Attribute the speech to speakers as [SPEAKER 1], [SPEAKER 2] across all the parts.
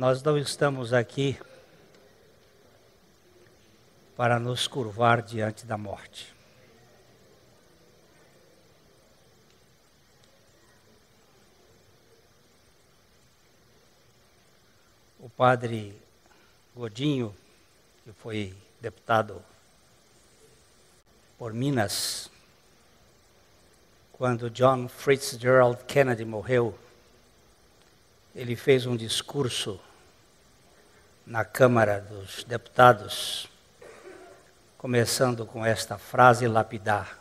[SPEAKER 1] Nós não estamos aqui para nos curvar diante da morte. O padre Godinho, que foi deputado por Minas, quando John Fitzgerald Kennedy morreu, ele fez um discurso na Câmara dos Deputados, começando com esta frase lapidar: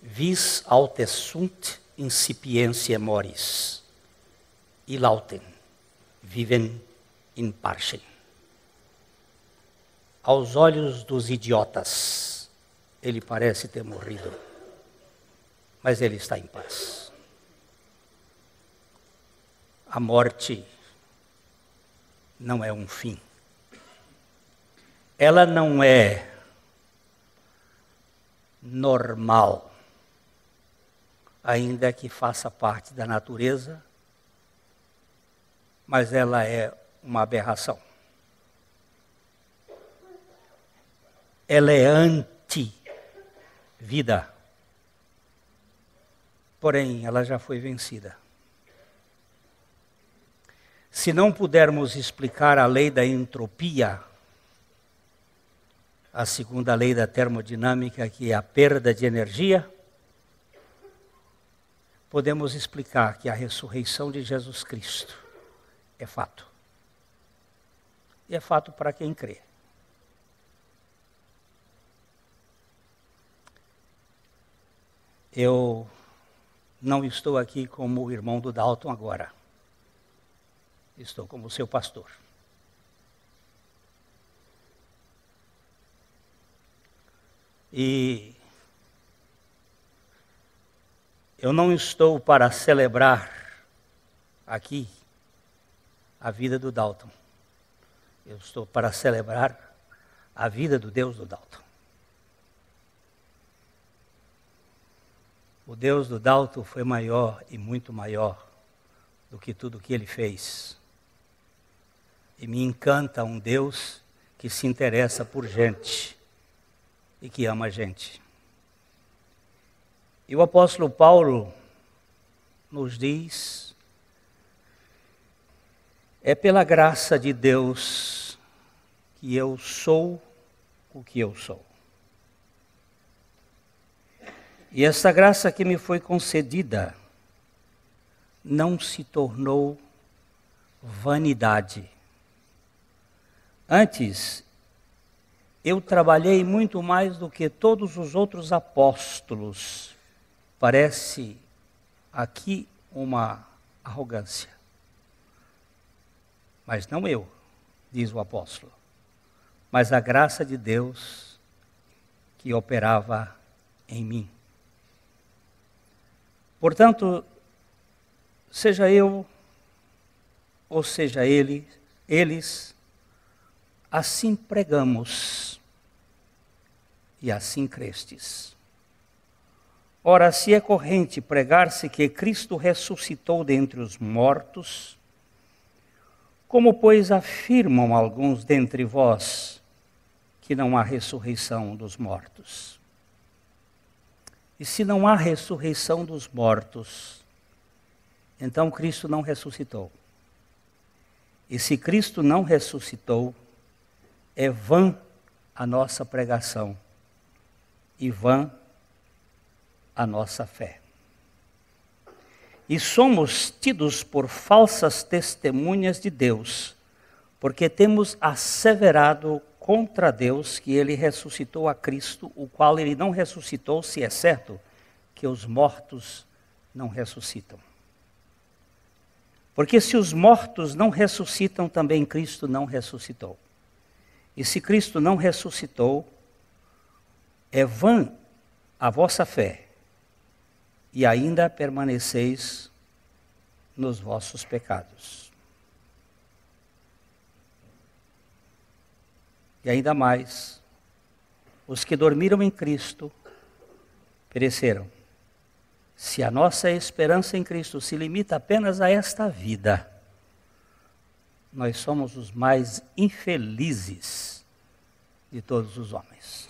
[SPEAKER 1] Vis aute sunt incipientiae moris, ilautem vivem in parce. Aos olhos dos idiotas, ele parece ter morrido, mas ele está em paz. A morte não é um fim. Ela não é normal, ainda que faça parte da natureza, mas ela é uma aberração. Ela é anti-vida. Porém, ela já foi vencida. Se não pudermos explicar a lei da entropia, a segunda lei da termodinâmica, que é a perda de energia, podemos explicar que a ressurreição de Jesus Cristo é fato. E é fato para quem crê. Eu não estou aqui como o irmão do Dalton agora. Estou como seu pastor. E eu não estou para celebrar aqui a vida do Dalton. Eu estou para celebrar a vida do Deus do Dalton. O Deus do Dalton foi maior e muito maior do que tudo o que ele fez. E me encanta um Deus que se interessa por gente e que ama a gente. E o apóstolo Paulo nos diz: é pela graça de Deus que eu sou o que eu sou. E essa graça que me foi concedida não se tornou vanidade. Antes, eu trabalhei muito mais do que todos os outros apóstolos. Parece aqui uma arrogância. Mas não eu, diz o apóstolo, mas a graça de Deus que operava em mim. Portanto, seja eu ou seja eles, assim pregamos e assim crestes. Ora, se é corrente pregar-se que Cristo ressuscitou dentre os mortos, como, pois, afirmam alguns dentre vós que não há ressurreição dos mortos? E se não há ressurreição dos mortos, então Cristo não ressuscitou. E se Cristo não ressuscitou, é vã a nossa pregação e vã a nossa fé. E somos tidos por falsas testemunhas de Deus, porque temos asseverado contra Deus que ele ressuscitou a Cristo, o qual ele não ressuscitou, se é certo que os mortos não ressuscitam. Porque se os mortos não ressuscitam, também Cristo não ressuscitou. E se Cristo não ressuscitou, é vã a vossa fé, e ainda permaneceis nos vossos pecados. E ainda mais, os que dormiram em Cristo pereceram. Se a nossa esperança em Cristo se limita apenas a esta vida, nós somos os mais infelizes de todos os homens.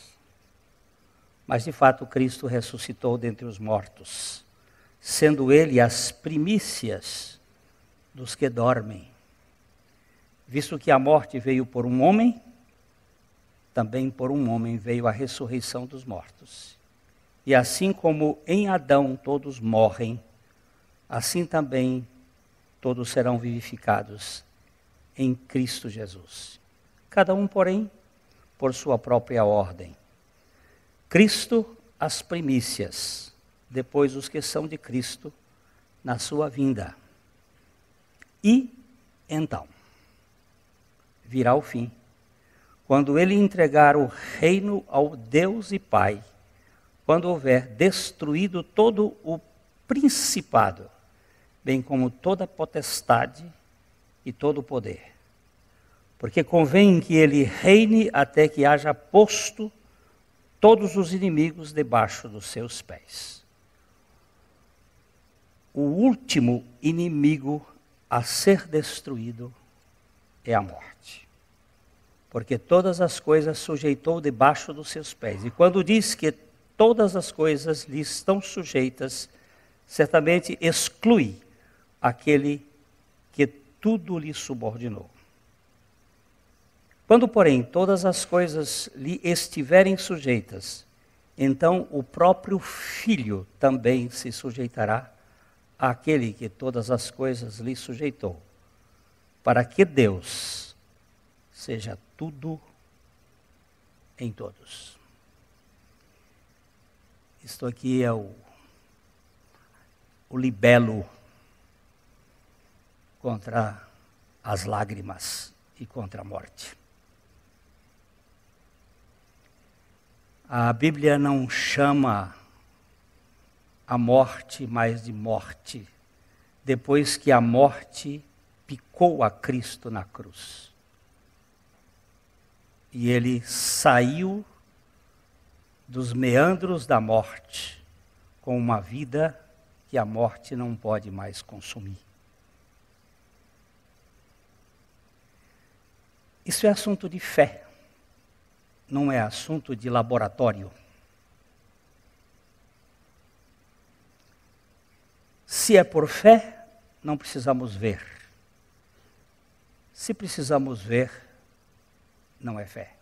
[SPEAKER 1] Mas de fato Cristo ressuscitou dentre os mortos, sendo Ele as primícias dos que dormem. Visto que a morte veio por um homem, também por um homem veio a ressurreição dos mortos. E assim como em Adão todos morrem, assim também todos serão vivificados em Cristo Jesus. Cada um, porém, por sua própria ordem. Cristo, as primícias, depois os que são de Cristo, na sua vinda. E, então, virá o fim, quando Ele entregar o reino ao Deus e Pai, quando houver destruído todo o principado, bem como toda potestade e todo o poder. Porque convém que Ele reine até que haja posto todos os inimigos debaixo dos seus pés. O último inimigo a ser destruído é a morte. Porque todas as coisas sujeitou debaixo dos seus pés. E quando diz que todas as coisas lhe estão sujeitas, certamente exclui aquele que tudo lhe subordinou. Quando, porém, todas as coisas lhe estiverem sujeitas, então o próprio Filho também se sujeitará àquele que todas as coisas lhe sujeitou, para que Deus seja tudo em todos. Isto aqui é o libelo contra as lágrimas e contra a morte. A Bíblia não chama a morte mais de morte, depois que a morte picou a Cristo na cruz. E Ele saiu dos meandros da morte com uma vida que a morte não pode mais consumir. Isso é assunto de fé. Não é assunto de laboratório. Se é por fé, não precisamos ver. Se precisamos ver, não é fé.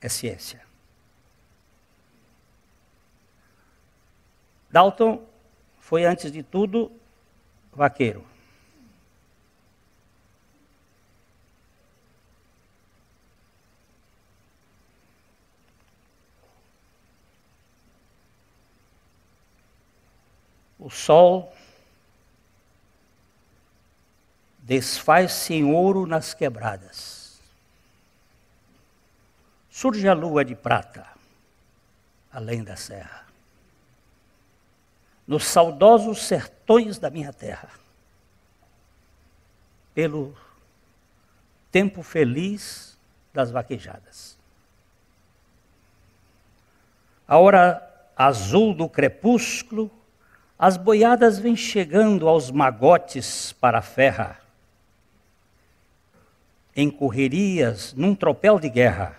[SPEAKER 1] É ciência. Dalton foi, antes de tudo, vaqueiro. O sol desfaz-se em ouro nas quebradas. Surge a lua de prata, além da serra. Nos saudosos sertões da minha terra, pelo tempo feliz das vaquejadas. A hora azul do crepúsculo, as boiadas vêm chegando aos magotes para a ferra, em correrias, num tropel de guerra,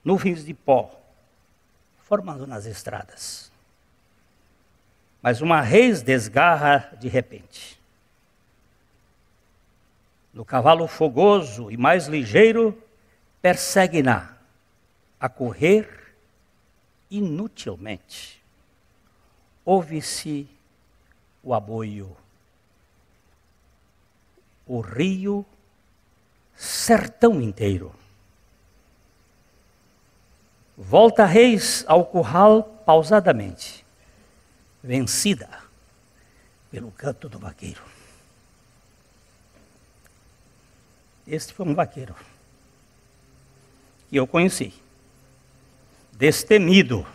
[SPEAKER 1] nuvens de pó, formando nas estradas. Mas uma reis desgarra de repente. No cavalo fogoso e mais ligeiro, persegue-na a correr inutilmente. Ouve-se o aboio, o rio, sertão inteiro. Volta a reis ao curral pausadamente, vencida pelo canto do vaqueiro. Este foi um vaqueiro que eu conheci, destemido,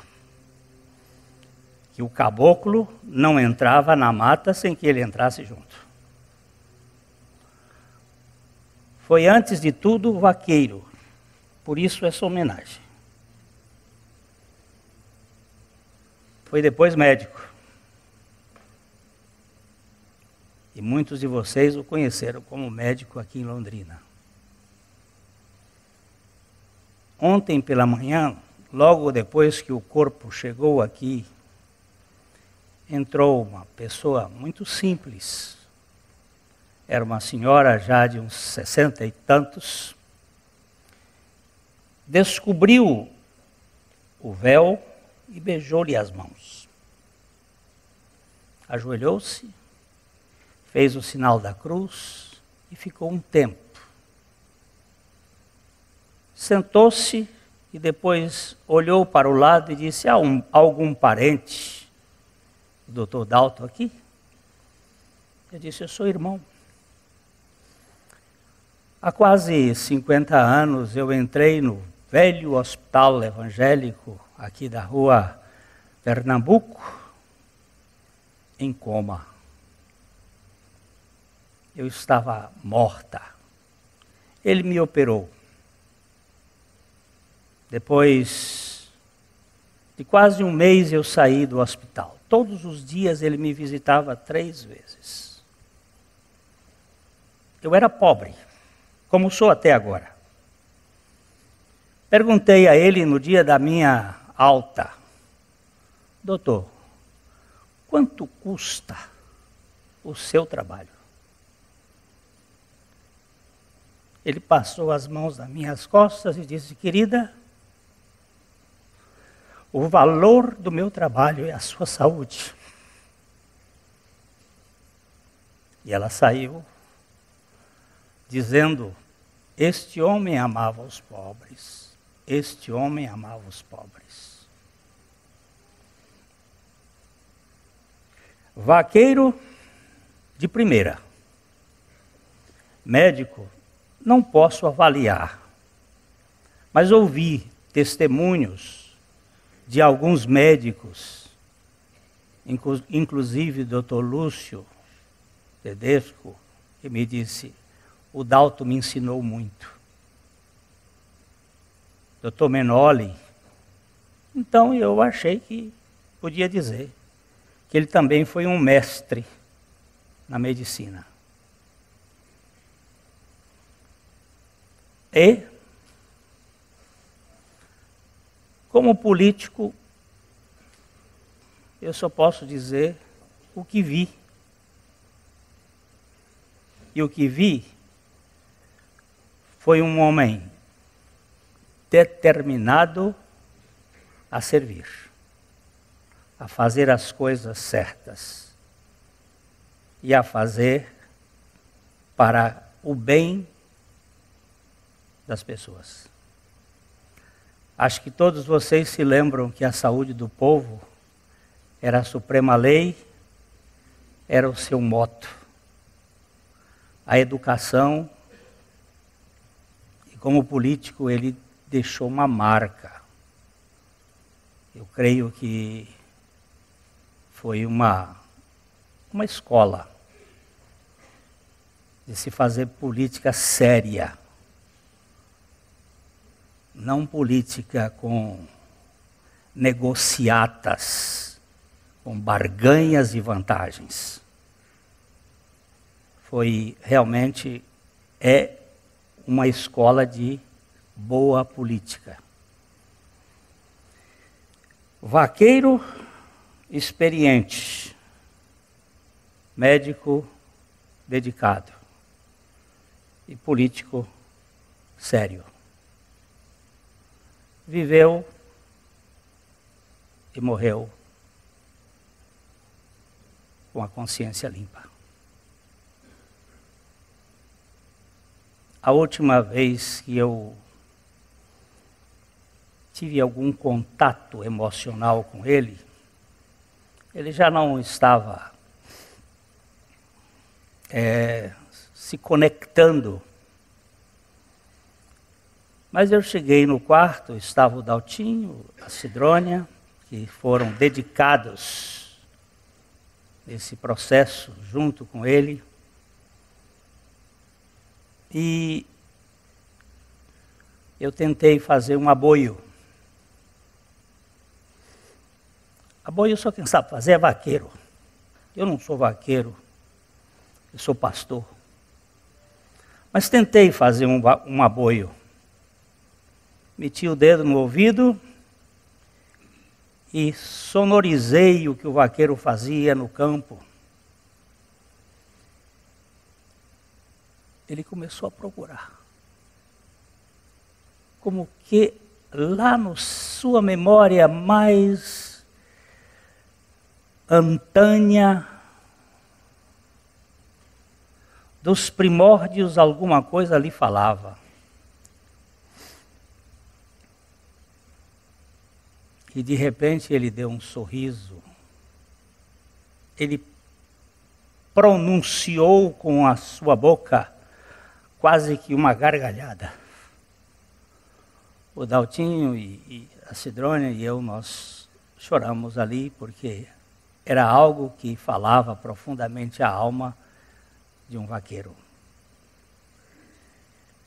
[SPEAKER 1] que o caboclo não entrava na mata sem que ele entrasse junto. Foi, antes de tudo, vaqueiro, por isso essa homenagem. Foi depois médico. E muitos de vocês o conheceram como médico aqui em Londrina. Ontem pela manhã, logo depois que o corpo chegou aqui, entrou uma pessoa muito simples. Era uma senhora já de uns 60 e tantos. Descobriu o véu e beijou-lhe as mãos. Ajoelhou-se, fez o sinal da cruz e ficou um tempo. Sentou-se e depois olhou para o lado e disse: há algum parente do Dr. Dalton aqui? Eu disse: eu sou irmão. Há quase 50 anos eu entrei no velho hospital evangélico aqui da rua Pernambuco, em coma. Eu estava morta. Ele me operou. Depois de quase um mês eu saí do hospital. Todos os dias ele me visitava 3 vezes. Eu era pobre, como sou até agora. Perguntei a ele no dia da minha alta: doutor, quanto custa o seu trabalho? Ele passou as mãos nas minhas costas e disse: querida, o valor do meu trabalho é a sua saúde. E ela saiu dizendo: este homem amava os pobres, este homem amava os pobres. Vaqueiro de primeira, médico, não posso avaliar, mas ouvi testemunhos de alguns médicos, inclusive o Dr. Lúcio Tedesco, que me disse: o Dalton me ensinou muito. Dr. Menoli. Então eu achei que podia dizer que ele também foi um mestre na medicina. E, como político, eu só posso dizer o que vi. E o que vi foi um homem determinado a servir, a fazer as coisas certas e a fazer para o bem das pessoas. Acho que todos vocês se lembram que a saúde do povo era a suprema lei, era o seu moto. A educação, e como político ele deixou uma marca. Eu creio que foi uma escola de se fazer política séria. Não política com negociatas, com barganhas e vantagens. Foi realmente, é uma escola de boa política. Vaqueiro experiente, médico dedicado e político sério. Viveu e morreu com a consciência limpa. A última vez que eu tive algum contato emocional com ele, ele já não estava se conectando. Mas eu cheguei no quarto, estava o Daltinho, a Sidrônia, que foram dedicados nesse processo junto com ele. E eu tentei fazer um aboio. Aboio só quem sabe fazer é vaqueiro. Eu não sou vaqueiro. Eu sou pastor. Mas tentei fazer um aboio. Meti o dedo no ouvido e sonorizei o que o vaqueiro fazia no campo. Ele começou a procurar. Como que lá na sua memória mais antânia, dos primórdios, alguma coisa ali falava. E de repente ele deu um sorriso. Ele pronunciou com a sua boca quase que uma gargalhada. O Daltinho e a Cidrônia e eu, nós choramos ali porque era algo que falava profundamente a alma de um vaqueiro.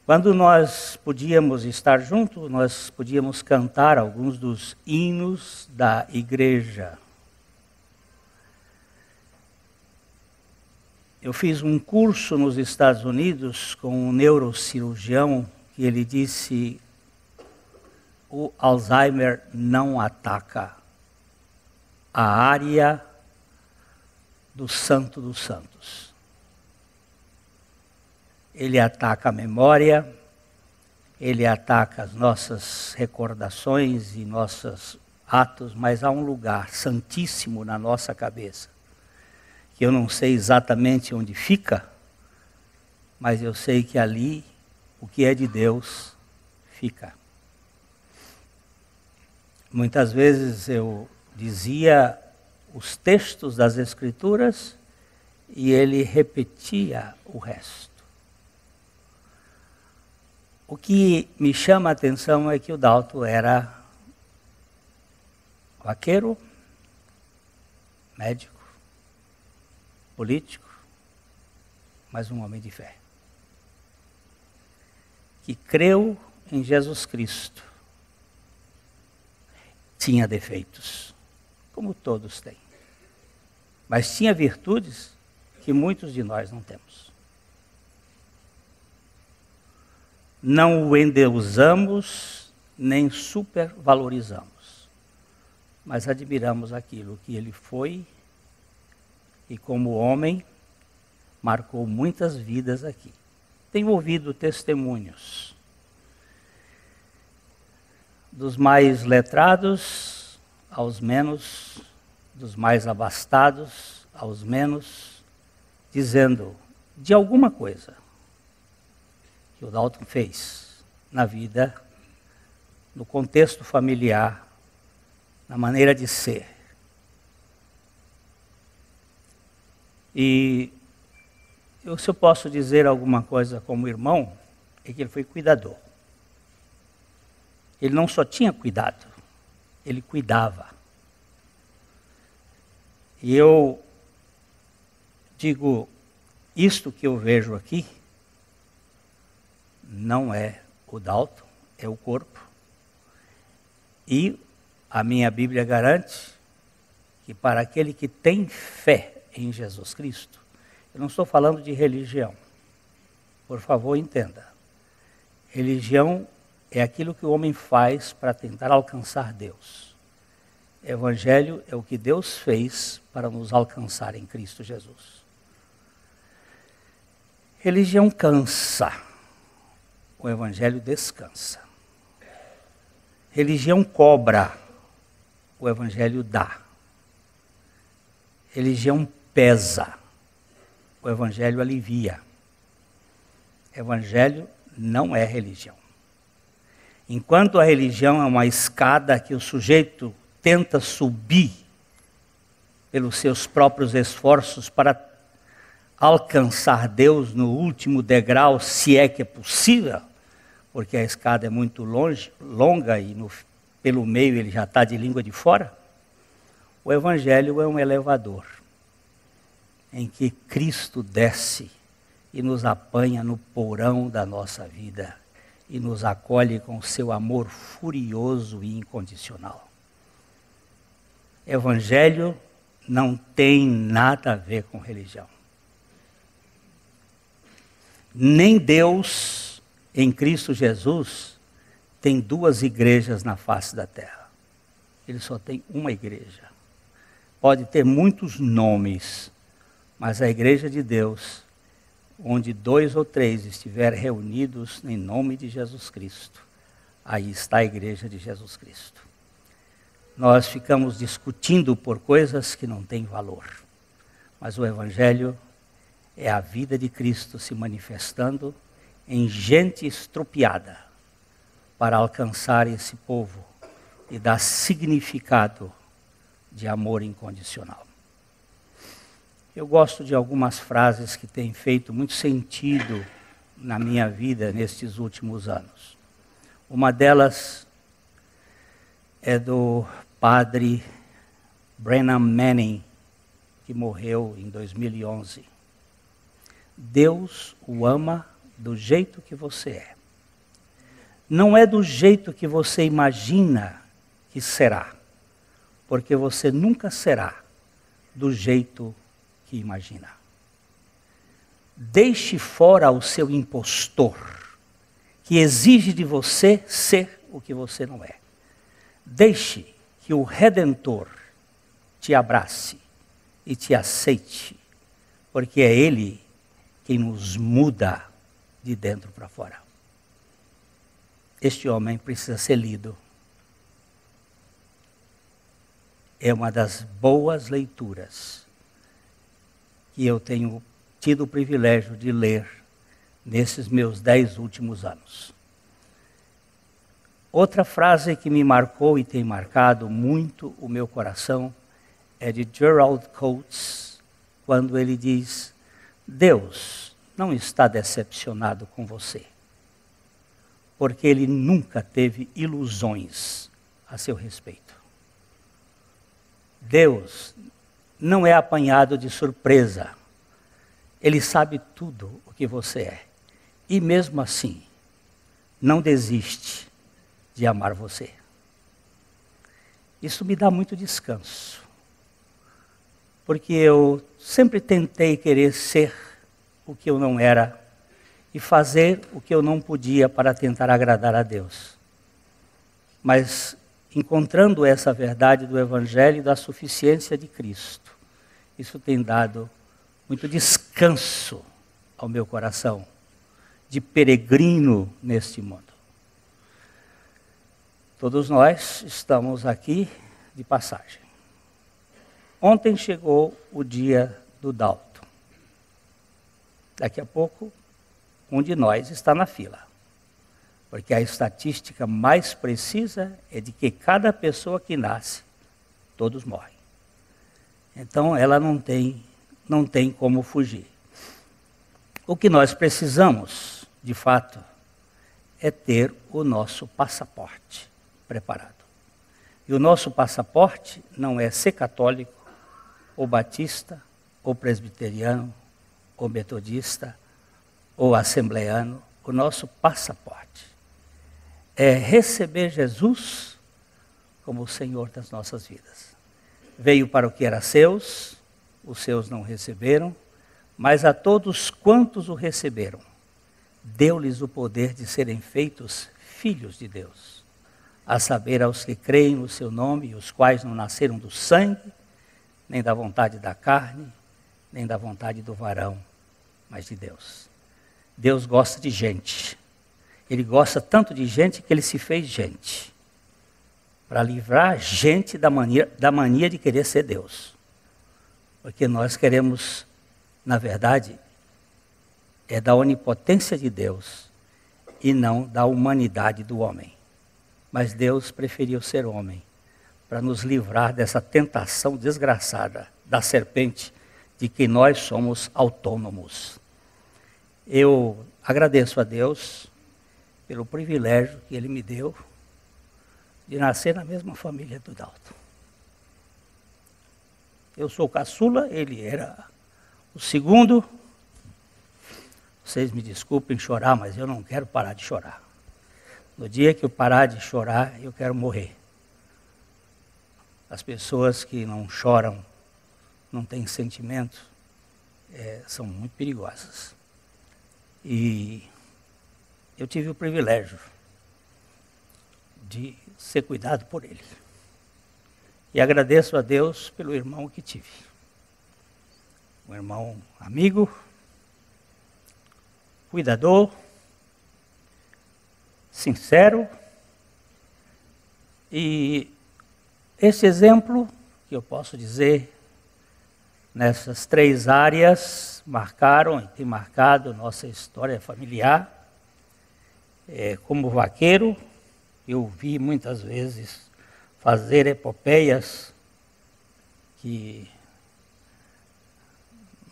[SPEAKER 1] Quando nós podíamos estar juntos, nós podíamos cantar alguns dos hinos da igreja. Eu fiz um curso nos Estados Unidos com um neurocirurgião que ele disse: o Alzheimer não ataca a área do Santo dos Santos. Ele ataca a memória, ele ataca as nossas recordações e nossos atos, mas há um lugar santíssimo na nossa cabeça, que eu não sei exatamente onde fica, mas eu sei que ali o que é de Deus fica. Muitas vezes eu dizia os textos das Escrituras e ele repetia o resto. O que me chama a atenção é que o Dalto era vaqueiro, médico, político, mas um homem de fé, que creu em Jesus Cristo. Tinha defeitos, como todos têm, mas tinha virtudes que muitos de nós não temos. Não o endeusamos, nem supervalorizamos, mas admiramos aquilo que ele foi e como homem marcou muitas vidas aqui. Tenho ouvido testemunhos dos mais letrados aos menos, dos mais abastados aos menos, dizendo de alguma coisa que o Dalton fez na vida, no contexto familiar, na maneira de ser. E se eu posso dizer alguma coisa como irmão, é que ele foi cuidador. Ele não só tinha cuidado, ele cuidava. E eu digo, isto que eu vejo aqui, não é o Dalton, é o corpo. E a minha Bíblia garante que para aquele que tem fé em Jesus Cristo, eu não estou falando de religião, por favor entenda. Religião é aquilo que o homem faz para tentar alcançar Deus. Evangelho é o que Deus fez para nos alcançar em Cristo Jesus. Religião cansa. O Evangelho descansa. Religião cobra, o Evangelho dá. Religião pesa, o Evangelho alivia. Evangelho não é religião. Enquanto a religião é uma escada que o sujeito tenta subir pelos seus próprios esforços para alcançar Deus no último degrau, se é que é possível, porque a escada é muito longa e pelo meio ele já está de língua de fora. O Evangelho é um elevador em que Cristo desce e nos apanha no porão da nossa vida e nos acolhe com seu amor furioso e incondicional. Evangelho não tem nada a ver com religião. Nem Deus, em Cristo Jesus, tem duas igrejas na face da terra. Ele só tem uma igreja. Pode ter muitos nomes, mas a igreja de Deus, onde 2 ou 3 estiverem reunidos em nome de Jesus Cristo, aí está a igreja de Jesus Cristo. Nós ficamos discutindo por coisas que não têm valor, mas o Evangelho é a vida de Cristo se manifestando em gente estropiada para alcançar esse povo e dar significado de amor incondicional. Eu gosto de algumas frases que têm feito muito sentido na minha vida nestes últimos anos. Uma delas é do padre Brennan Manning, que morreu em 2011. Deus o ama do jeito que você é. Não é do jeito que você imagina que será, porque você nunca será do jeito que imagina. Deixe fora o seu impostor, que exige de você ser o que você não é. Deixe que o Redentor te abrace e te aceite, porque é Ele quem nos muda de dentro para fora. Este homem precisa ser lido. É uma das boas leituras que eu tenho tido o privilégio de ler nesses meus 10 últimos anos. Outra frase que me marcou e tem marcado muito o meu coração é de Gerald Coates, quando ele diz: Deus não está decepcionado com você, porque Ele nunca teve ilusões a seu respeito. Deus não é apanhado de surpresa. Ele sabe tudo o que você é. E mesmo assim, não desiste de amar você. Isso me dá muito descanso. Porque eu sempre tentei querer ser o que eu não era e fazer o que eu não podia para tentar agradar a Deus. Mas encontrando essa verdade do Evangelho e da suficiência de Cristo, isso tem dado muito descanso ao meu coração, de peregrino neste mundo. Todos nós estamos aqui de passagem. Ontem chegou o dia do Dalton. Daqui a pouco, um de nós está na fila. Porque a estatística mais precisa é de que cada pessoa que nasce, todos morrem. Então ela não tem como fugir. O que nós precisamos, de fato, é ter o nosso passaporte preparado. E o nosso passaporte não é ser católico, ou batista, ou presbiteriano, ou metodista, ou assembleano. O nosso passaporte é receber Jesus como o Senhor das nossas vidas. Veio para o que era seus, os seus não receberam, mas a todos quantos o receberam, deu-lhes o poder de serem feitos filhos de Deus, a saber, aos que creem no seu nome, os quais não nasceram do sangue, nem da vontade da carne, nem da vontade do varão, mas de Deus. Deus gosta de gente. Ele gosta tanto de gente que Ele se fez gente, para livrar a gente da mania de querer ser Deus. Porque nós queremos, na verdade, é da onipotência de Deus e não da humanidade do homem. Mas Deus preferiu ser homem para nos livrar dessa tentação desgraçada da serpente de que nós somos autônomos. Eu agradeço a Deus pelo privilégio que Ele me deu de nascer na mesma família do Dalton. Eu sou o caçula, ele era o segundo. Vocês me desculpem chorar, mas eu não quero parar de chorar. No dia que eu parar de chorar, eu quero morrer. As pessoas que não choram, não têm sentimento, são muito perigosas. E eu tive o privilégio de ser cuidado por ele. E agradeço a Deus pelo irmão que tive. Um irmão amigo, cuidador, sincero. E esse exemplo que eu posso dizer nessas 3 áreas marcaram e tem marcado nossa história familiar. Como vaqueiro, eu vi muitas vezes fazer epopeias que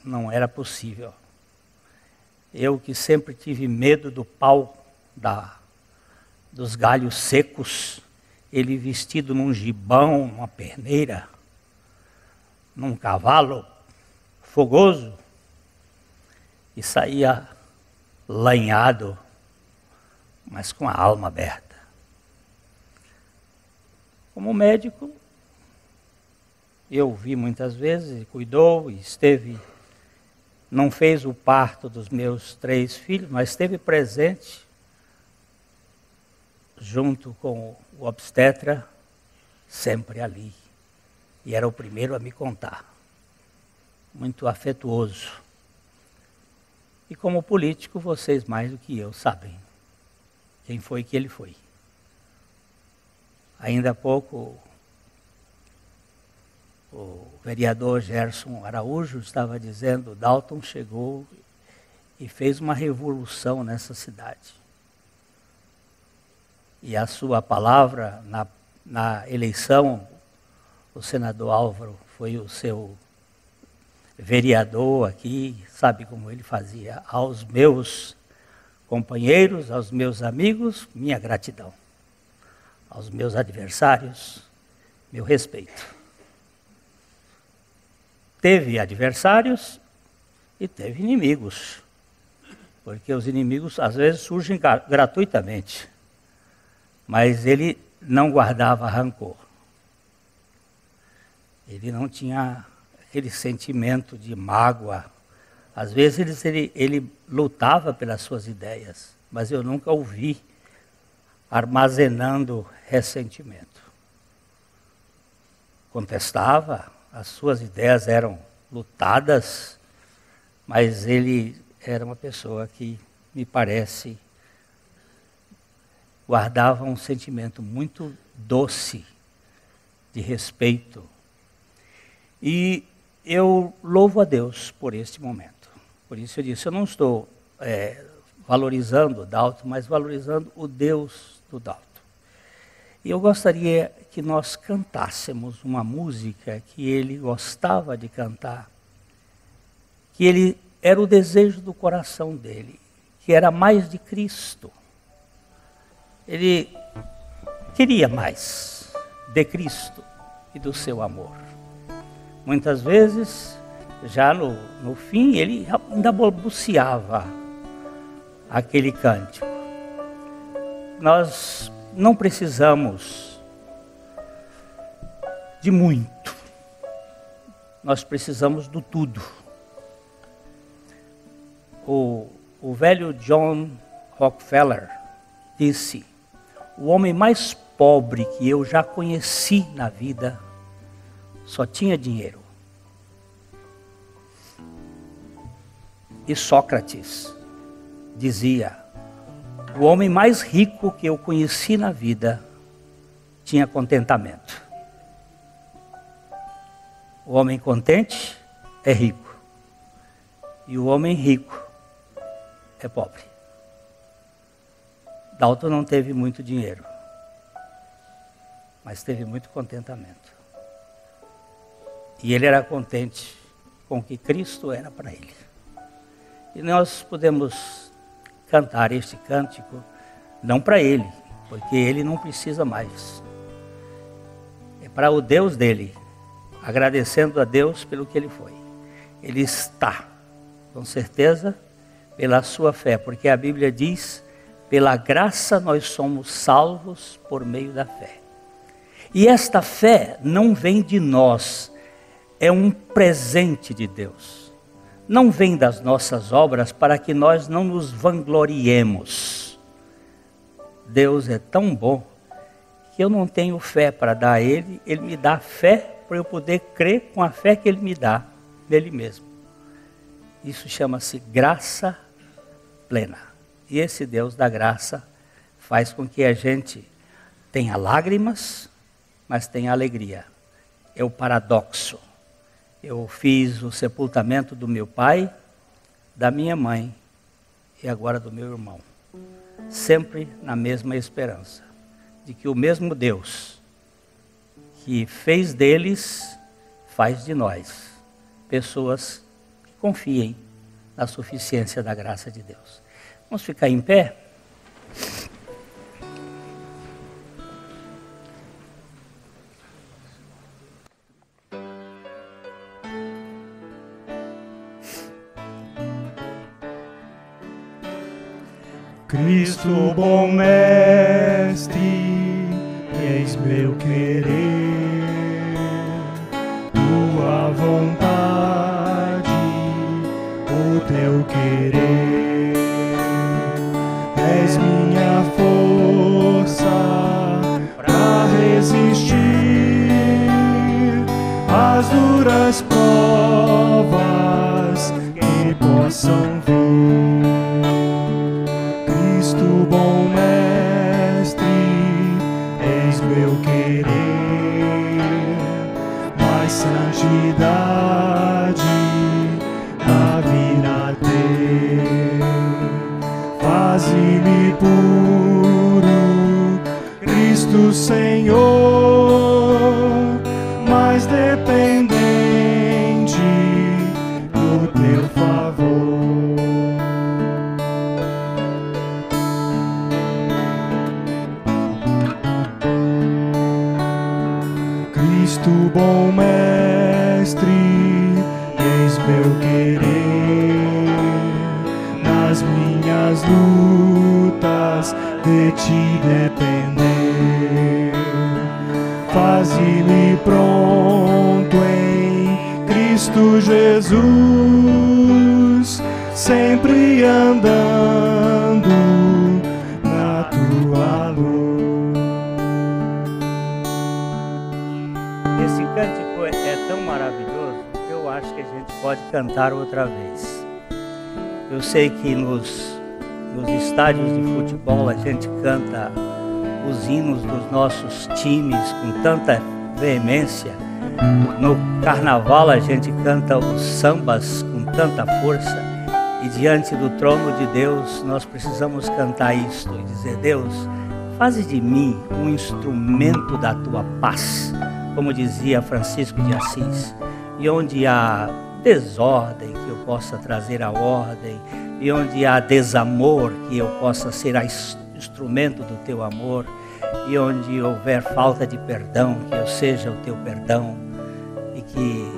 [SPEAKER 1] não era possível. Eu que sempre tive medo do pau, dos galhos secos, ele vestido num gibão, uma perneira, num cavalo fogoso, e saía lanhado, mas com a alma aberta. Como médico, eu vi muitas vezes, cuidou e esteve, não fez o parto dos meus 3 filhos, mas esteve presente junto com o obstetra, sempre ali. E era o primeiro a me contar. Muito afetuoso. E como político, vocês mais do que eu sabem quem foi que ele foi. Ainda há pouco, o vereador Gerson Araújo estava dizendo, Dalton chegou e fez uma revolução nessa cidade. E a sua palavra na eleição, o senador Álvaro foi o seu vereador aqui, sabe como ele fazia? Aos meus companheiros, aos meus amigos, minha gratidão. Aos meus adversários, meu respeito. Teve adversários e teve inimigos, porque os inimigos às vezes surgem gratuitamente, mas ele não guardava rancor. Ele não tinha aquele sentimento de mágoa. Às vezes ele lutava pelas suas ideias, mas eu nunca o vi armazenando ressentimento. Contestava, as suas ideias eram lutadas, mas ele era uma pessoa que, me parece, guardava um sentimento muito doce de respeito. E eu louvo a Deus por este momento. Por isso eu disse, eu não estou valorizando o Dalton, mas valorizando o Deus do Dalton. E eu gostaria que nós cantássemos uma música que ele gostava de cantar, que ele era o desejo do coração dele, que era mais de Cristo. Ele queria mais de Cristo e do seu amor. Muitas vezes, já no fim, ele ainda balbuciava aquele cântico. Nós não precisamos de muito. Nós precisamos do tudo. O velho John Rockefeller disse, o homem mais pobre que eu já conheci na vida só tinha dinheiro. E Sócrates dizia, o homem mais rico que eu conheci na vida tinha contentamento. O homem contente é rico. E o homem rico é pobre. Dalton não teve muito dinheiro, mas teve muito contentamento. E ele era contente com o que Cristo era para ele. E nós podemos cantar este cântico, não para ele, porque ele não precisa mais. É para o Deus dele, agradecendo a Deus pelo que ele foi. Ele está, com certeza, pela sua fé, porque a Bíblia diz, pela graça nós somos salvos por meio da fé. E esta fé não vem de nós, é um presente de Deus. não vem das nossas obras para que nós não nos vangloriemos. Deus é tão bom que eu não tenho fé para dar a Ele, Ele me dá fé para eu poder crer com a fé que Ele me dá nele mesmo. Isso chama-se graça plena. E esse Deus da graça faz com que a gente tenha lágrimas, mas tenha alegria. É o paradoxo. Eu fiz o sepultamento do meu pai, da minha mãe e agora do meu irmão. Sempre na mesma esperança, de que o mesmo Deus que fez deles, faz de nós pessoas que confiem na suficiência da graça de Deus. Vamos ficar em pé?
[SPEAKER 2] Cristo, bom mestre, eis meu querer, tua vontade, o teu querer, és minha força para resistir às duras provas que possam vir. Cristo, bom mestre, eis meu querer, mais santidade na vida ter. Faze-me puro, Cristo Senhor, mais dependente do teu favor. Cristo, bom mestre, eis meu querer, nas minhas lutas de ti depender. Faze-me pronto em Cristo Jesus, sempre andando na tua luz.
[SPEAKER 1] Esse cântico é tão maravilhoso que eu acho que a gente pode cantar outra vez. Eu sei que nos estádios de futebol a gente canta os hinos dos nossos times com tanta veemência. No carnaval a gente canta os sambas com tanta força. E diante do trono de Deus nós precisamos cantar isto e dizer: Deus, faze de mim um instrumento da tua paz, como dizia Francisco de Assis, e onde há desordem, que eu possa trazer a ordem, e onde há desamor, que eu possa ser instrumento do teu amor, e onde houver falta de perdão, que eu seja o teu perdão, e que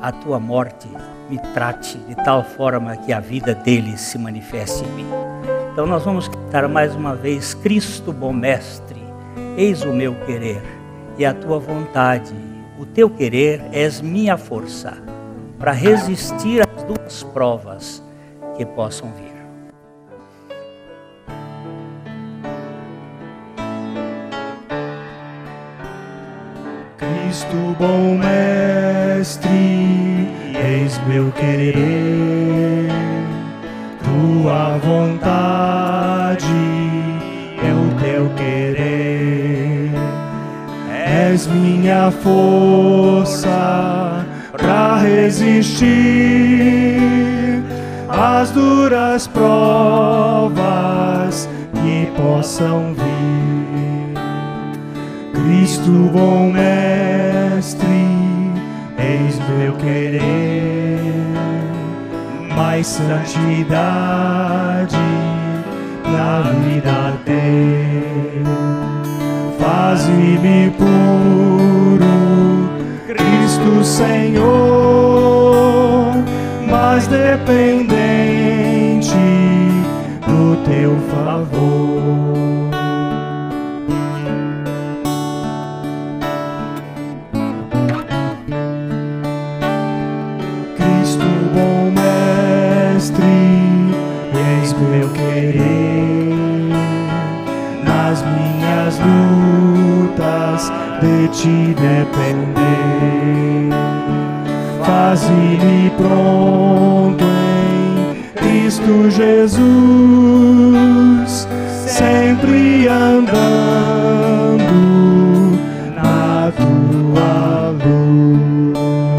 [SPEAKER 1] a tua morte me trate de tal forma que a vida dele se manifeste em mim. Então nós vamos cantar mais uma vez: Cristo, bom mestre, eis o meu querer, e a tua vontade, o teu querer, és minha força para resistir às duas provas que possam vir.
[SPEAKER 2] Cristo, bom mestre, eis meu querer, tua vontade é o teu querer, és minha força para resistir às duras provas que possam vir. Cristo, bom mestre, eis meu querer, mais santidade na vida ter. Faze-me puro, Cristo Senhor, mais dependente do teu favor. Cristo, bom Cristo Jesus, sempre andando na tua luz,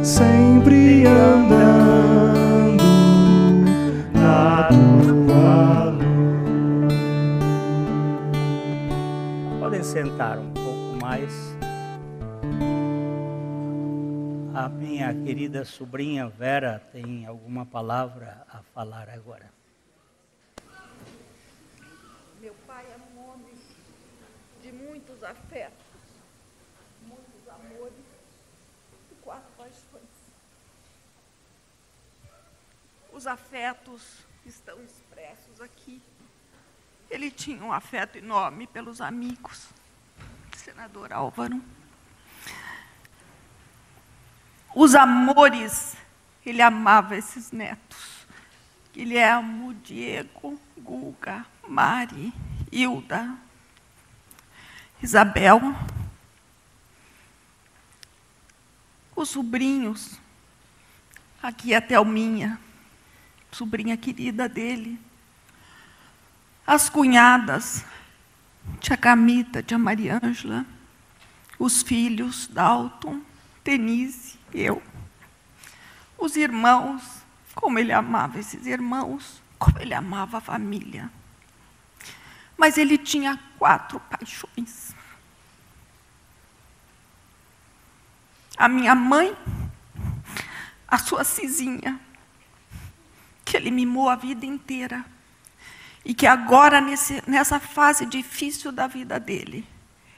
[SPEAKER 2] sempre andando na tua luz.
[SPEAKER 1] Podem sentar um pouco mais. A minha querida sobrinha Vera tem alguma palavra a falar agora.
[SPEAKER 3] Meu pai é um homem de muitos afetos, muitos amores e 4 paixões. Os afetos estão expressos aqui. Ele tinha um afeto enorme pelos amigos, senador Álvaro. Os amores, ele amava esses netos. Guilhermo, Diego, Guga, Mari, Hilda, Isabel. Os sobrinhos, aqui a Thelminha, sobrinha querida dele. As cunhadas, tia Camita, tia Mariângela. Os filhos, Dalton, Denise, eu. Os irmãos, como ele amava esses irmãos, como ele amava a família. Mas ele tinha 4 paixões. A minha mãe, a sua Cizinha, que ele mimou a vida inteira, e que agora, nessa fase difícil da vida dele,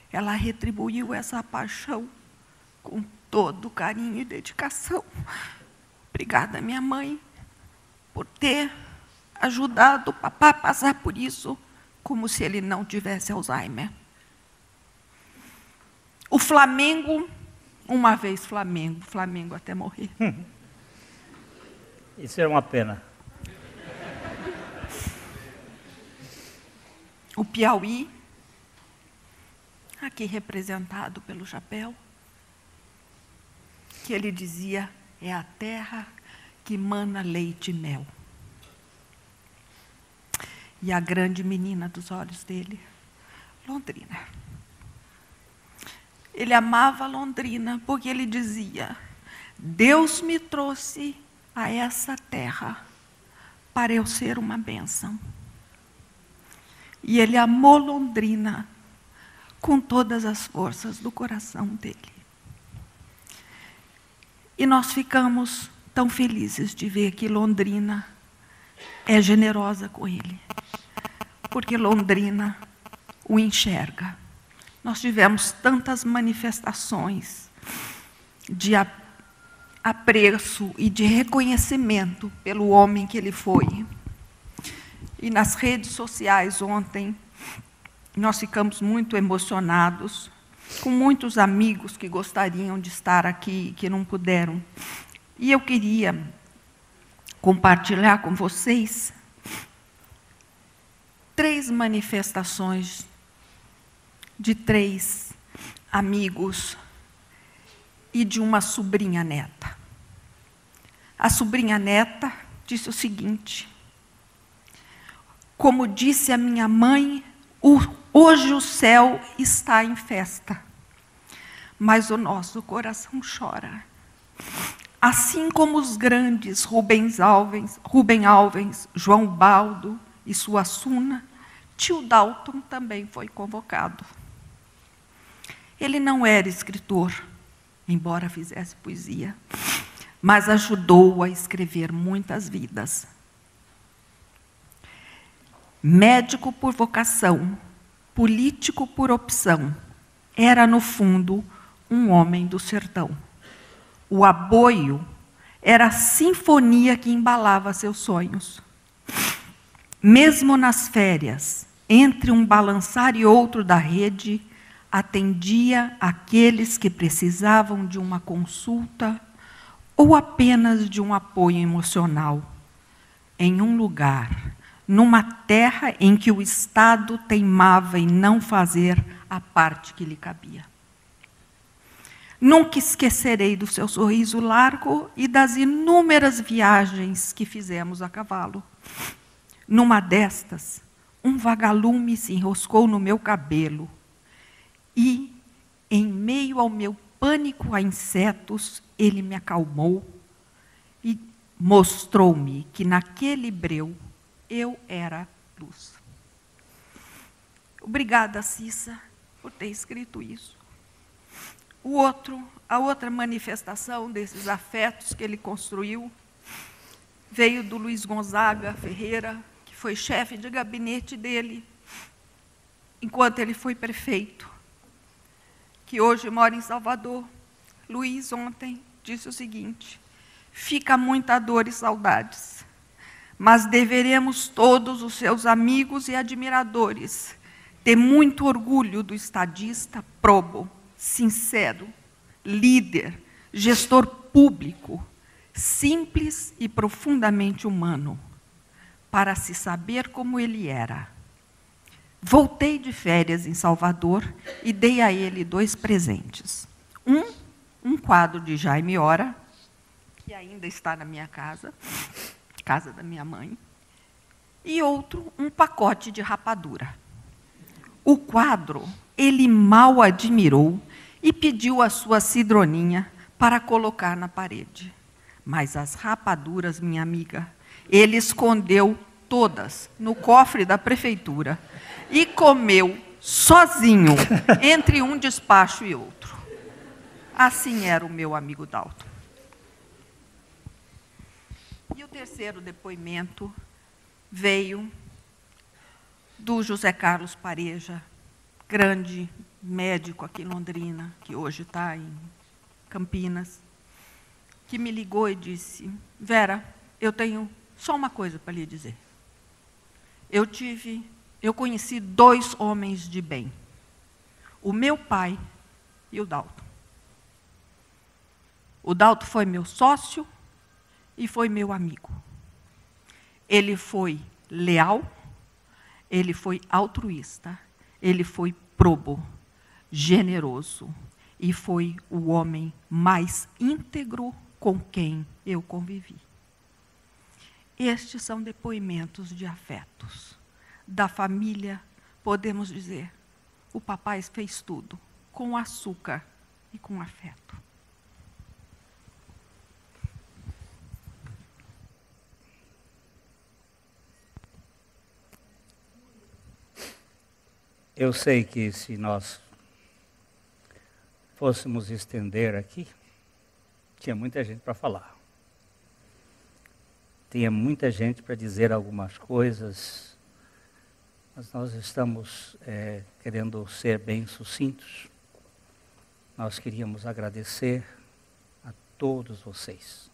[SPEAKER 3] ela retribuiu essa paixão com todo carinho e dedicação. Obrigada, minha mãe, por ter ajudado o papai a passar por isso, como se ele não tivesse Alzheimer. O Flamengo, uma vez Flamengo, Flamengo até morrer.
[SPEAKER 1] Isso é uma pena.
[SPEAKER 3] O Piauí, aqui representado pelo chapéu, que ele dizia, é a terra que mana leite e mel. E a grande menina dos olhos dele, Londrina. Ele amava Londrina porque ele dizia, Deus me trouxe a essa terra para eu ser uma bênção. E ele amou Londrina com todas as forças do coração dele. E nós ficamos tão felizes de ver que Londrina é generosa com ele, porque Londrina o enxerga. Nós tivemos tantas manifestações de apreço e de reconhecimento pelo homem que ele foi. E nas redes sociais ontem, nós ficamos muito emocionados, com muitos amigos que gostariam de estar aqui e que não puderam. E eu queria compartilhar com vocês 3 manifestações de 3 amigos e de uma sobrinha neta. A sobrinha neta disse o seguinte, como disse a minha mãe, hoje o céu está em festa, mas o nosso coração chora. Assim como os grandes Rubem Alves, João Baldo e Suassuna, tio Dalton também foi convocado. Ele não era escritor, embora fizesse poesia, mas ajudou a escrever muitas vidas. Médico por vocação, político por opção, era, no fundo, um homem do sertão. O aboio era a sinfonia que embalava seus sonhos. Mesmo nas férias, entre um balançar e outro da rede, atendia aqueles que precisavam de uma consulta ou apenas de um apoio emocional, em um lugar, numa terra em que o Estado teimava em não fazer a parte que lhe cabia. Nunca esquecerei do seu sorriso largo e das inúmeras viagens que fizemos a cavalo. Numa destas, um vagalume se enroscou no meu cabelo e, em meio ao meu pânico a insetos, ele me acalmou e mostrou-me que naquele breu eu era luz. Obrigada, Cissa, por ter escrito isso. A outra manifestação desses afetos que ele construiu veio do Luiz Gonzaga Ferreira, que foi chefe de gabinete dele enquanto ele foi prefeito, que hoje mora em Salvador. Luiz ontem disse o seguinte: fica muita dor e saudades, mas deveremos todos os seus amigos e admiradores ter muito orgulho do estadista probo, sincero, líder, gestor público, simples e profundamente humano, para se saber como ele era. Voltei de férias em Salvador e dei a ele 2 presentes. Um quadro de Jaime Ora, que ainda está na minha casa da minha mãe, e outro, um pacote de rapadura. O quadro ele mal admirou e pediu a sua cidroninha para colocar na parede. Mas as rapaduras, minha amiga, ele escondeu todas no cofre da prefeitura e comeu sozinho entre um despacho e outro. Assim era o meu amigo Dalton. E o terceiro depoimento veio do José Carlos Pareja, grande médico aqui em Londrina, que hoje está em Campinas, que me ligou e disse: Vera, eu tenho só uma coisa para lhe dizer. Eu conheci 2 homens de bem, o meu pai e o Dalton. O Dalton foi meu sócio e foi meu amigo. Ele foi leal, ele foi altruísta, ele foi probo, generoso e foi o homem mais íntegro com quem eu convivi. Estes são depoimentos de afetos. Da família, podemos dizer, o papai fez tudo, com açúcar e com afeto.
[SPEAKER 1] Eu sei que se nós fôssemos estender aqui, tinha muita gente para falar. Tinha muita gente para dizer algumas coisas, mas nós estamos querendo ser bem sucintos. Nós queríamos agradecer a todos vocês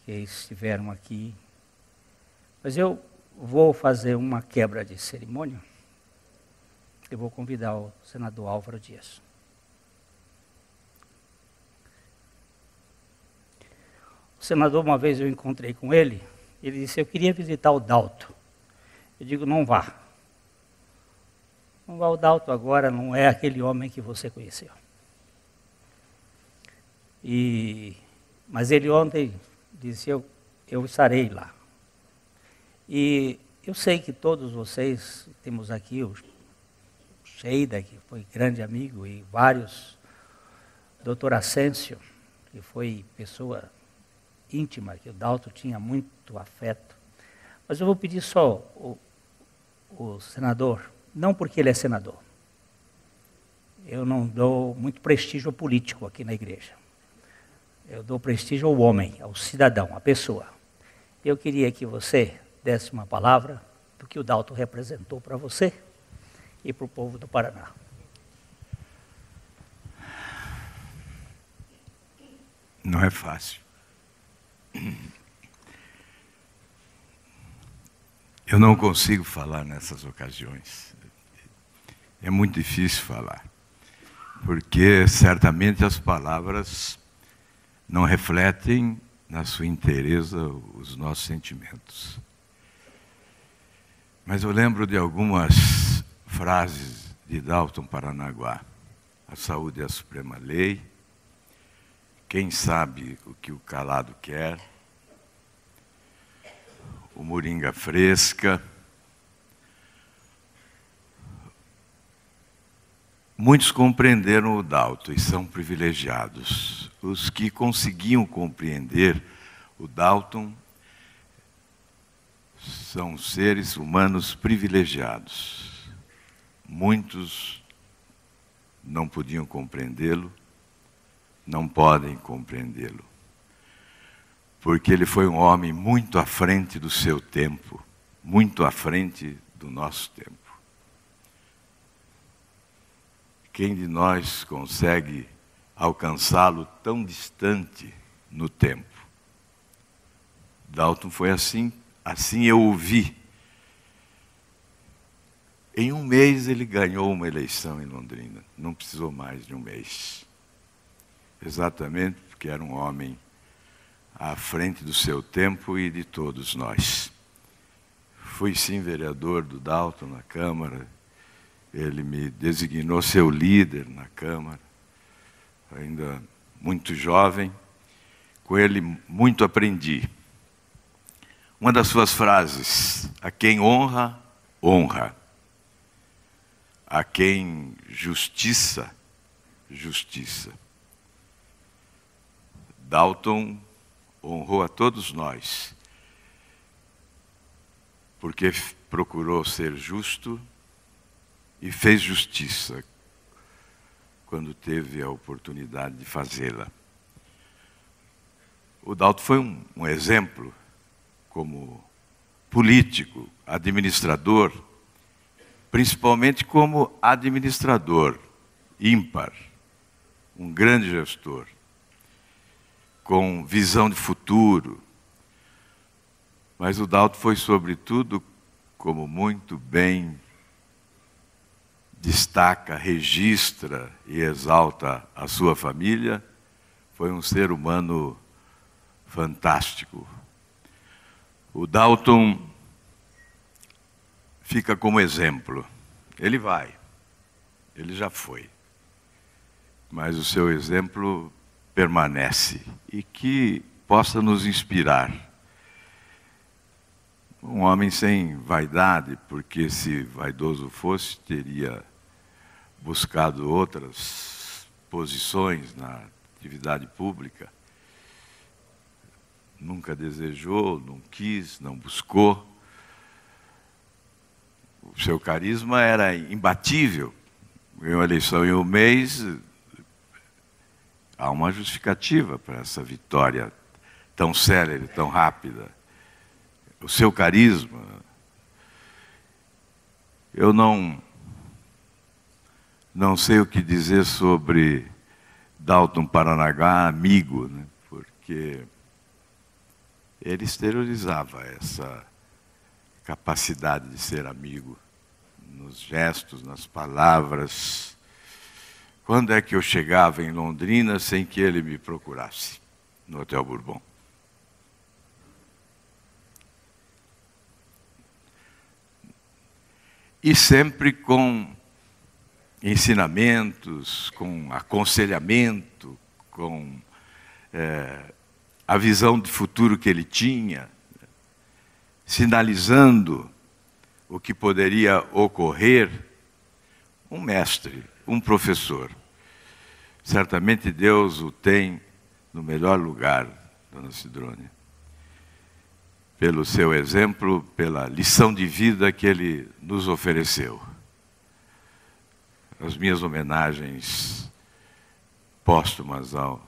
[SPEAKER 1] que estiveram aqui. Mas eu vou fazer uma quebra de cerimônia. Eu vou convidar o senador Álvaro Dias. O senador, uma vez eu encontrei com ele, ele disse: eu queria visitar o Dalton. Eu digo: não vá. Não vá, o Dalton agora não é aquele homem que você conheceu. Mas ele ontem disse: eu estarei lá. E eu sei que todos vocês, temos aqui o Sheida, que foi grande amigo, e vários, doutor Ascencio, que foi pessoa íntima, que o Dalton tinha muito afeto. Mas eu vou pedir só o senador, não porque ele é senador. Eu não dou muito prestígio ao político aqui na igreja. Eu dou prestígio ao homem, ao cidadão, à pessoa. Eu queria que você desse uma palavra do que o Dalton representou para você e para o povo do Paraná.
[SPEAKER 4] Não é fácil. Eu não consigo falar nessas ocasiões. É muito difícil falar, porque certamente as palavras não refletem na sua inteireza os nossos sentimentos. Mas eu lembro de algumas frases de Dalton Paranaguá. A saúde é a suprema lei, Quem sabe o que o calado quer? O Moringa Fresca. Muitos compreenderam o Dalton e são privilegiados. Os que conseguiam compreender o Dalton são seres humanos privilegiados. Muitos não podiam compreendê-lo, não podem compreendê-lo. Porque ele foi um homem muito à frente do seu tempo, muito à frente do nosso tempo. Quem de nós consegue alcançá-lo tão distante no tempo? Dalton foi assim eu o vi. Em um mês ele ganhou uma eleição em Londrina, não precisou mais de um mês. Exatamente porque era um homem à frente do seu tempo e de todos nós. Fui sim vereador do Dalton na Câmara, ele me designou seu líder na Câmara, ainda muito jovem, com ele muito aprendi. Uma das suas frases: a quem honra, honra. A quem justiça, justiça. Dalton honrou a todos nós, porque procurou ser justo e fez justiça quando teve a oportunidade de fazê-la. O Dalton foi um exemplo como político, administrador, principalmente como administrador ímpar, um grande gestor, com visão de futuro. Mas o Dalton foi, sobretudo, como muito bem destaca, registra e exalta a sua família, foi um ser humano fantástico. O Dalton fica como exemplo. Ele já foi. Mas o seu exemplo permanece e que possa nos inspirar. Um homem sem vaidade, porque se vaidoso fosse, teria buscado outras posições na atividade pública. Nunca desejou, não quis, não buscou. O seu carisma era imbatível. Ganhou a eleição em um mês. Há uma justificativa para essa vitória tão célere, tão rápida. O seu carisma. Eu não sei o que dizer sobre Dalton Paranaguá, amigo, né? Porque ele exteriorizava essa capacidade de ser amigo, nos gestos, nas palavras. Quando é que eu chegava em Londrina sem que ele me procurasse? No Hotel Bourbon. E sempre com ensinamentos, com aconselhamento, com a visão de futuro que ele tinha, sinalizando o que poderia ocorrer. Um mestre, um professor. Certamente Deus o tem no melhor lugar, dona Sidrônia. Pelo seu exemplo, pela lição de vida que ele nos ofereceu. As minhas homenagens póstumas ao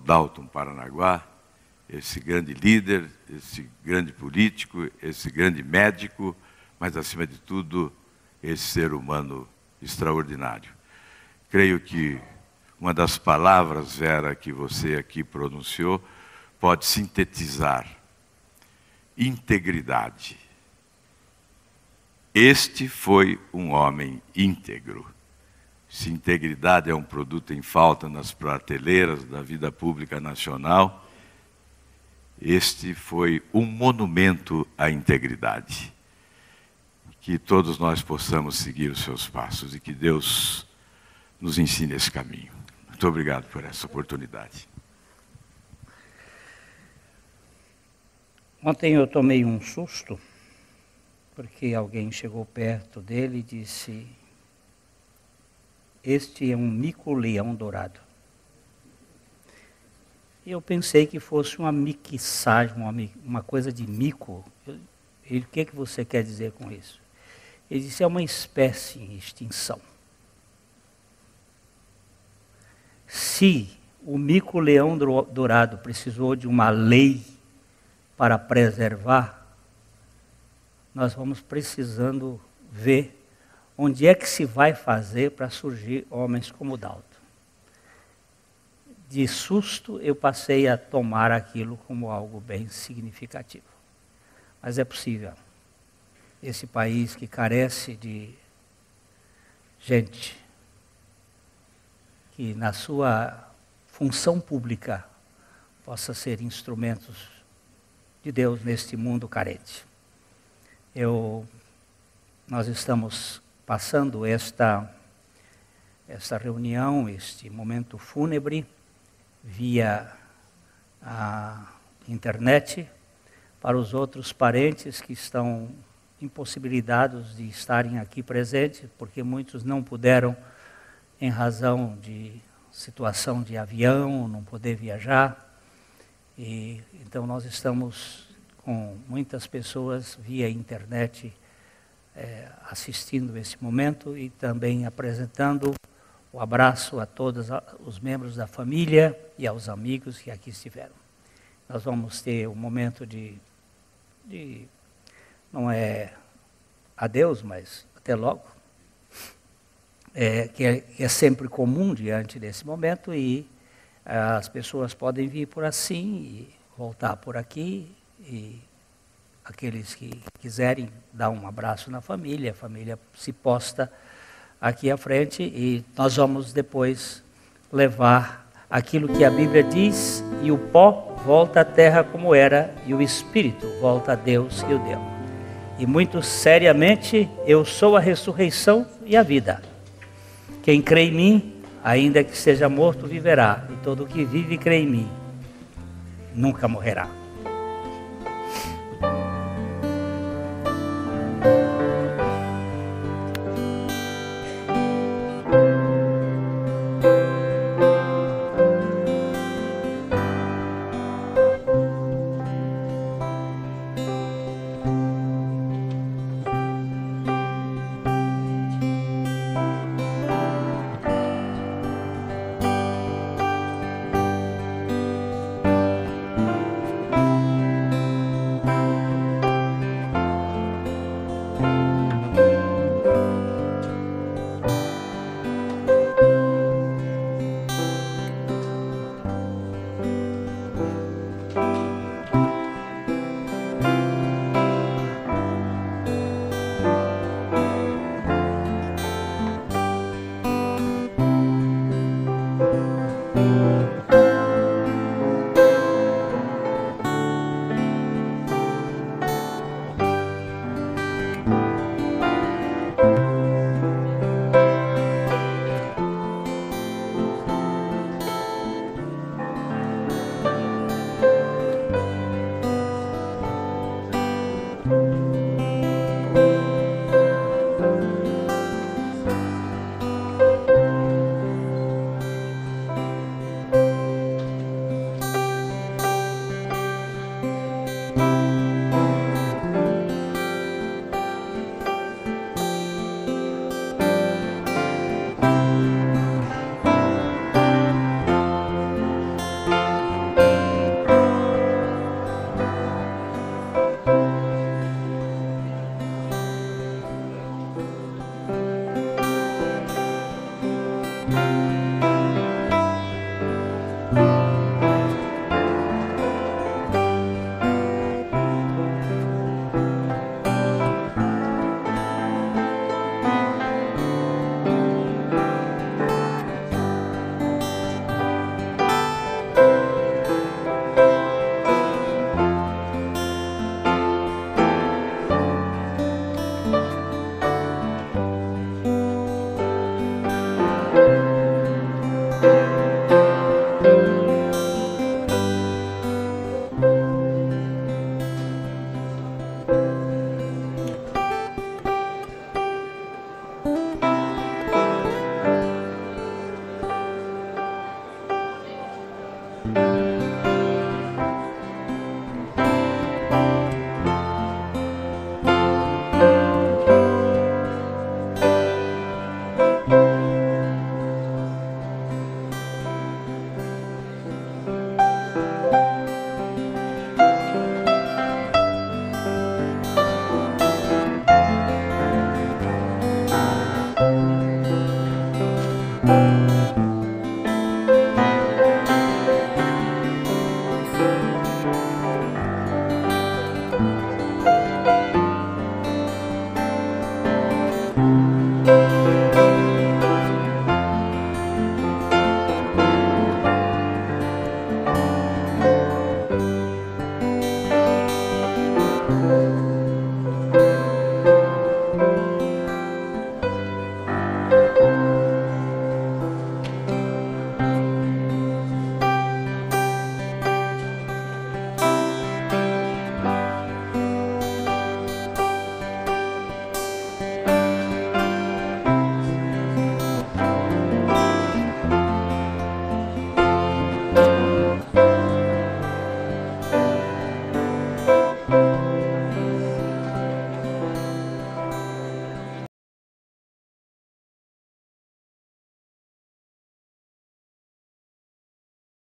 [SPEAKER 4] Dalton Paranaguá, esse grande líder, esse grande político, esse grande médico, mas acima de tudo, esse ser humano extraordinário. Creio que uma das palavras, Vera, que você aqui pronunciou, pode sintetizar: integridade. Este foi um homem íntegro. Se integridade é um produto em falta nas prateleiras da vida pública nacional, este foi um monumento à integridade. Que todos nós possamos seguir os seus passos e que Deus nos ensine esse caminho. Muito obrigado por essa oportunidade.
[SPEAKER 1] Ontem eu tomei um susto, porque alguém chegou perto dele e disse: este é um mico-leão dourado. E eu pensei que fosse uma miquissagem, uma coisa de mico. O que você quer dizer com isso? Ele disse: é uma espécie em extinção. Se o mico-leão dourado precisou de uma lei para preservar, nós vamos precisando ver onde é que se vai fazer para surgir homens como Dalton. De susto, eu passei a tomar aquilo como algo bem significativo. Mas é possível. Esse país que carece de gente que na sua função pública possa ser instrumentos de Deus neste mundo carente. Nós estamos passando esta reunião, este momento fúnebre, via a internet, para os outros parentes que estão impossibilitados de estarem aqui presentes, porque muitos não puderam, em razão de situação de avião, não poder viajar. E então nós estamos com muitas pessoas via internet assistindo esse momento e também apresentando o abraço a todos os membros da família e aos amigos que aqui estiveram. Nós vamos ter um momento de não é adeus, mas até logo, que é sempre comum diante desse momento, e as pessoas podem vir por assim e voltar por aqui, e aqueles que quiserem dar um abraço na família, a família se posta aqui à frente, e nós vamos depois levar aquilo que a Bíblia diz: e o pó volta à terra como era, e o espírito volta a Deus que o deu. E muito seriamente: eu sou a ressurreição e a vida. Quem crê em mim, ainda que seja morto, viverá, e todo o que vive e crê em mim nunca morrerá.